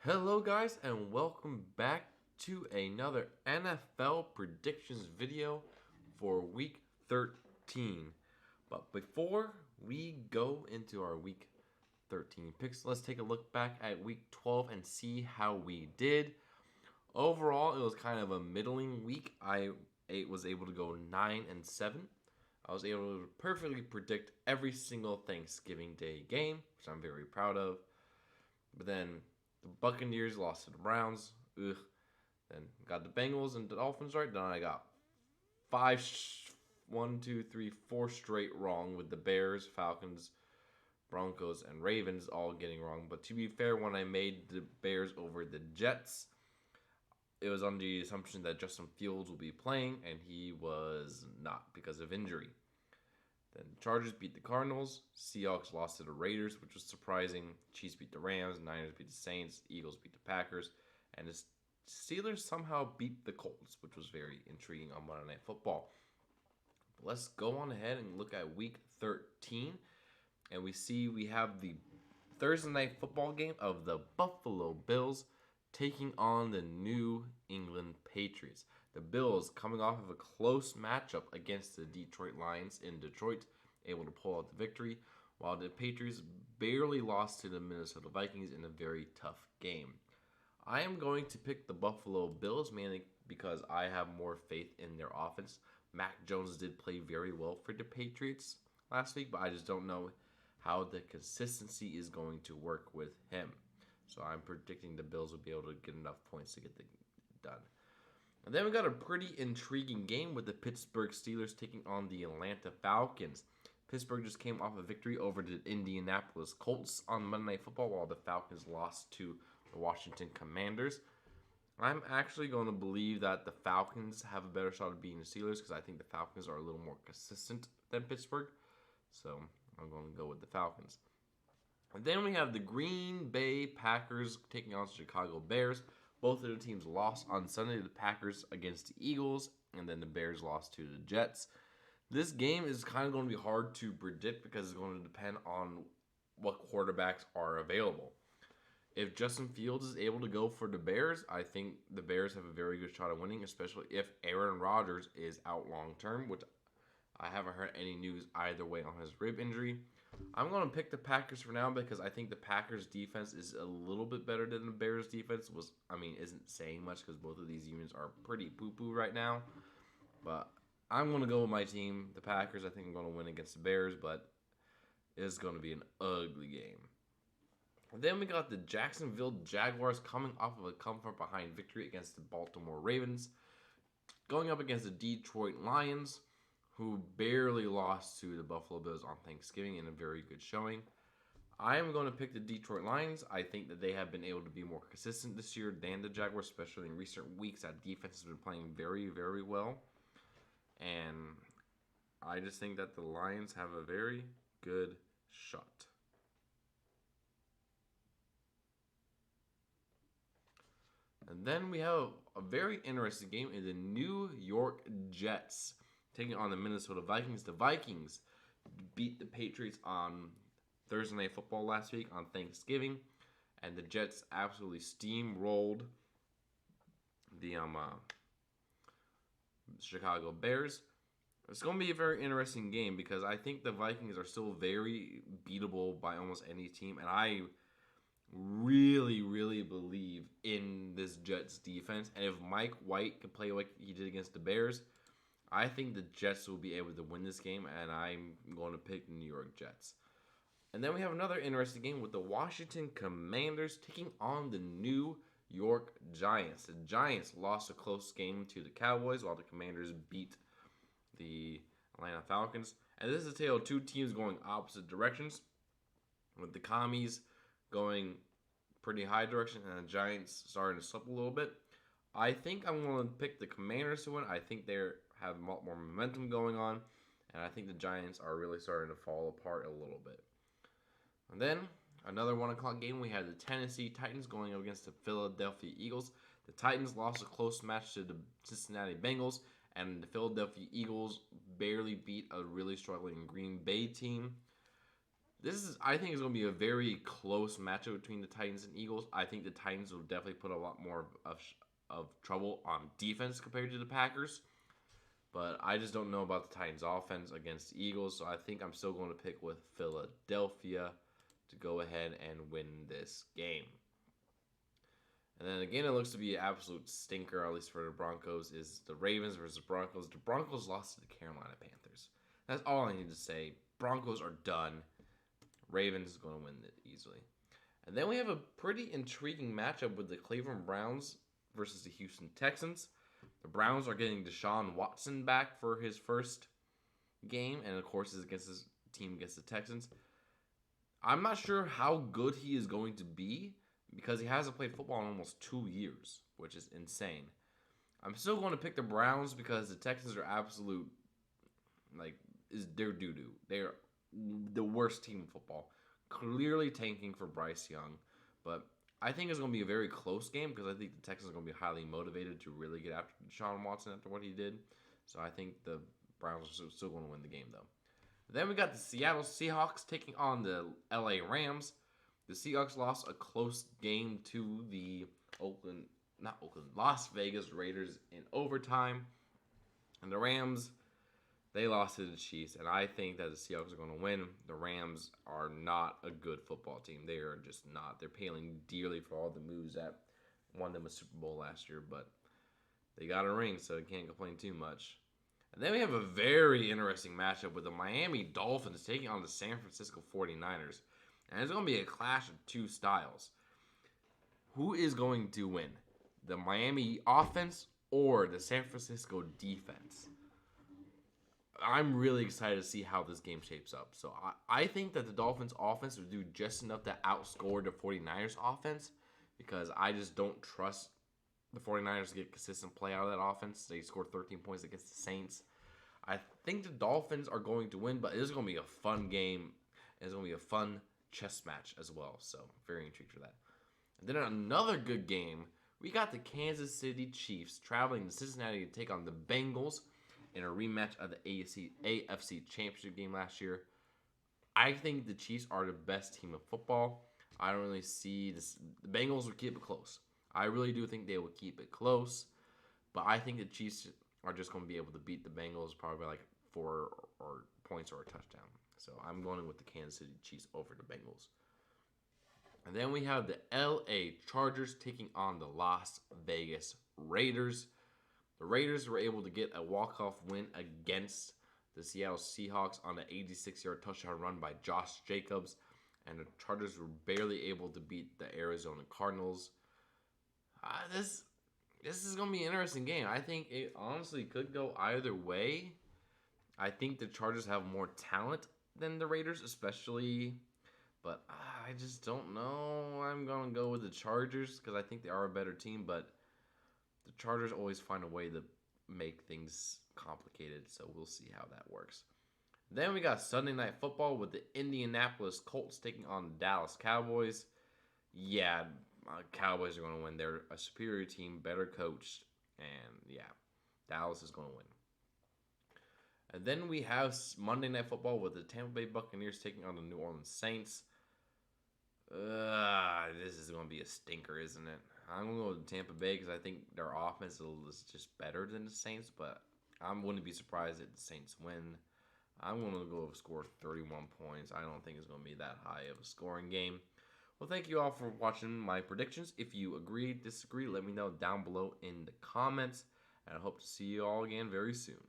Hello guys and welcome back to another NFL predictions video for week 13. But before we go into our week 13 picks, let's take a look back at week 12 and see how we did. Overall, it was kind of a middling week. I was able to go 9 and 7. I was able to perfectly predict every single Thanksgiving Day game, which I'm very proud of. But then the Buccaneers lost to the Browns. Ugh. Then got the Bengals and the Dolphins right. Then I got five, one, two, three, four straight wrong with the Bears, Falcons, Broncos, and Ravens all getting wrong. But to be fair, when I made the Bears over the Jets, it was on the assumption that Justin Fields will be playing, and he was not because of injury. Then the Chargers beat the Cardinals. Seahawks lost to the Raiders, which was surprising. Chiefs beat the Rams. Niners beat the Saints. Eagles beat the Packers. And the Steelers somehow beat the Colts, which was very intriguing on Monday Night Football. But let's go on ahead and look at Week 13. And we have the Thursday Night Football game of the Buffalo Bills taking on the New England Patriots. The Bills coming off of a close matchup against the Detroit Lions in Detroit, able to pull out the victory, while the Patriots barely lost to the Minnesota Vikings in a very tough game. I am going to pick the Buffalo Bills mainly because I have more faith in their offense. Mac Jones did play very well for the Patriots last week, but I just don't know how the consistency is going to work with him. So I'm predicting the Bills will be able to get enough points to get the done. And then we got a pretty intriguing game with the Pittsburgh Steelers taking on the Atlanta Falcons. Pittsburgh just came off a victory over the Indianapolis Colts on Monday Night Football, while the Falcons lost to the Washington Commanders. I'm actually going to believe that the Falcons have a better shot of beating the Steelers because I think the Falcons are a little more consistent than Pittsburgh. So I'm going to go with the Falcons. And then we have the Green Bay Packers taking on the Chicago Bears. Both of the teams lost on Sunday. The Packers against the Eagles, and then the Bears lost to the Jets. This game is kind of going to be hard to predict because it's going to depend on what quarterbacks are available. If Justin Fields is able to go for the Bears, I think the Bears have a very good shot of winning, especially if Aaron Rodgers is out long term, which I haven't heard any news either way on his rib injury. I'm going to pick the Packers for now because I think the Packers defense is a little bit better than the Bears defense. Isn't saying much because both of these units are pretty poo-poo right now. But I'm going to go with my team, the Packers. I think I'm going to win against the Bears, but it's going to be an ugly game. And then we got the Jacksonville Jaguars coming off of a come-from-behind victory against the Baltimore Ravens, going up against the Detroit Lions, who barely lost to the Buffalo Bills on Thanksgiving in a very good showing. I am going to pick the Detroit Lions. I think that they have been able to be more consistent this year than the Jaguars, especially in recent weeks. That defense has been playing very, very well. And I just think that the Lions have a very good shot. And then we have a very interesting game in the New York Jets taking on the Minnesota Vikings. The Vikings beat the Patriots on Thursday Night Football last week on Thanksgiving, and the Jets absolutely steamrolled the Chicago Bears. It's going to be a very interesting game because I think the Vikings are still very beatable by almost any team, and I really, really believe in this Jets defense. And if Mike White can play like he did against the Bears, I think the Jets will be able to win this game, and I'm going to pick the New York Jets. And then we have another interesting game with the Washington Commanders taking on the New York Giants. The Giants lost a close game to the Cowboys, while the Commanders beat the Atlanta Falcons. And this is a tale of two teams going opposite directions, with the Commies going pretty high direction and the Giants starting to slip a little bit. I think I'm going to pick the Commanders to win. I think they have a lot more momentum going on, and I think the Giants are really starting to fall apart a little bit. And then another 1 o'clock game, we had the Tennessee Titans going up against the Philadelphia Eagles. The Titans lost a close match to the Cincinnati Bengals, and the Philadelphia Eagles barely beat a really struggling Green Bay team. I think, is going to be a very close matchup between the Titans and Eagles. I think the Titans will definitely put a lot more of trouble on defense compared to the Packers. But I just don't know about the Titans' offense against the Eagles, so I think I'm still going to pick with Philadelphia to go ahead and win this game. And then again, it looks to be an absolute stinker, at least for the Broncos, is the Ravens versus the Broncos. The Broncos lost to the Carolina Panthers. That's all I need to say. Broncos are done. Ravens is going to win it easily. And then we have a pretty intriguing matchup with the Cleveland Browns versus the Houston Texans. The Browns are getting Deshaun Watson back for his first game, and of course, is against his team against the Texans. I'm not sure how good he is going to be because he hasn't played football in almost 2 years, which is insane. I'm still going to pick the Browns because the Texans are absolute, they're doo-doo. They're the worst team in football. Clearly tanking for Bryce Young, but I think it's going to be a very close game because I think the Texans are going to be highly motivated to really get after Deshaun Watson after what he did. So I think the Browns are still going to win the game, though. Then we got the Seattle Seahawks taking on the LA Rams. The Seahawks lost a close game to the Las Vegas Raiders in overtime. And the Rams, they lost to the Chiefs. And I think that the Seahawks are going to win. The Rams are not a good football team. They are just not. They're paying dearly for all the moves that won them a Super Bowl last year. But they got a ring, so you can't complain too much. And then we have a very interesting matchup with the Miami Dolphins taking on the San Francisco 49ers. And it's going to be a clash of two styles. Who is going to win? The Miami offense or the San Francisco defense? I'm really excited to see how this game shapes up. So I think that the Dolphins offense will do just enough to outscore the 49ers offense because I just don't trust the 49ers to get consistent play out of that offense. They scored 13 points against the Saints. I think the Dolphins are going to win, but it is going to be a fun game. It's going to be a fun chess match as well. So very intrigued for that. And then another good game, we got the Kansas City Chiefs traveling to Cincinnati to take on the Bengals in a rematch of the AFC Championship game last year. I think the Chiefs are the best team of football. I don't really see this. The Bengals will keep it close. I really do think they will keep it close. But I think the Chiefs are just going to be able to beat the Bengals probably by like 4 or points or a touchdown. So I'm going with the Kansas City Chiefs over the Bengals. And then we have the LA Chargers taking on the Las Vegas Raiders. The Raiders were able to get a walk-off win against the Seattle Seahawks on an 86-yard touchdown run by Josh Jacobs. And the Chargers were barely able to beat the Arizona Cardinals. This is going to be an interesting game. I think it honestly could go either way. I think the Chargers have more talent than the Raiders, especially. But I just don't know. I'm going to go with the Chargers because I think they are a better team. But the Chargers always find a way to make things complicated. So we'll see how that works. Then we got Sunday Night Football with the Indianapolis Colts taking on the Dallas Cowboys. Yeah, Cowboys are going to win. They're a superior team, better coached. And yeah, Dallas is going to win. And then we have Monday Night Football with the Tampa Bay Buccaneers taking on the New Orleans Saints. This is going to be a stinker, isn't it? I'm going to go with Tampa Bay because I think their offense is just better than the Saints, but I wouldn't be surprised if the Saints win. I'm going to go with a score of 31 points. I don't think it's going to be that high of a scoring game. Well, thank you all for watching my predictions. If you agree, disagree, let me know down below in the comments. And I hope to see you all again very soon.